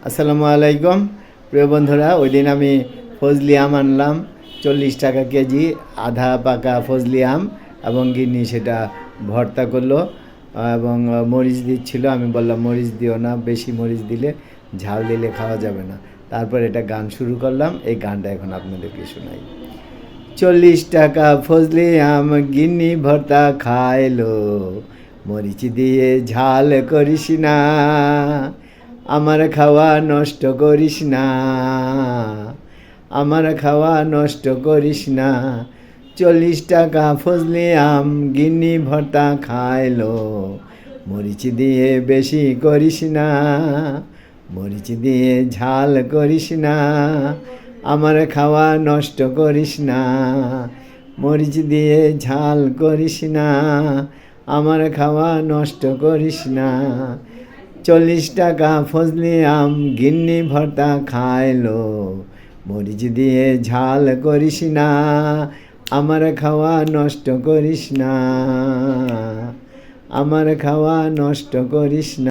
আসসালামু আলাইকুম প্রিয় বন্ধুরা। ওই দিন আমি ফজলি আম আনলাম 40 টাকা কেজি, আধা পাকা ফজলি আম, এবং গিন্নি সেটা ভর্তা করলো এবং মরিচ দিচ্ছিল। আমি বললাম মরিচ দিও না, বেশি মরিচ দিলে ঝাল দিলে খাওয়া যাবে না। তারপর এটা গান শুরু করলাম, এই গানটা এখন আপনাদেরকে শোনাই। 40 টাকা ফজলি আম গিন্নি ভর্তা খাইলো, মরিচ দিয়ে ঝাল করিস না, আমার খাওয়া নষ্ট করিস না, আমার খাওয়া নষ্ট করিস না। 40 টাকা ফজলি আম গিন্নি ভর্তা খাইলো, মরিচ দিয়ে বেশি করিস না, মরিচ দিয়ে ঝাল করিস না, আমার খাওয়া নষ্ট করিস না, মরিচ দিয়ে ঝাল করিস না, আমার খাওয়া নষ্ট করিস না। 40 টাকা ফজলি আম গিন্নি ভর্তা খাইলো, মরিচ দিয়ে ঝাল করিস না, আমার খাওয়া নষ্ট করিস না, আমার খাওয়া নষ্ট করিস না।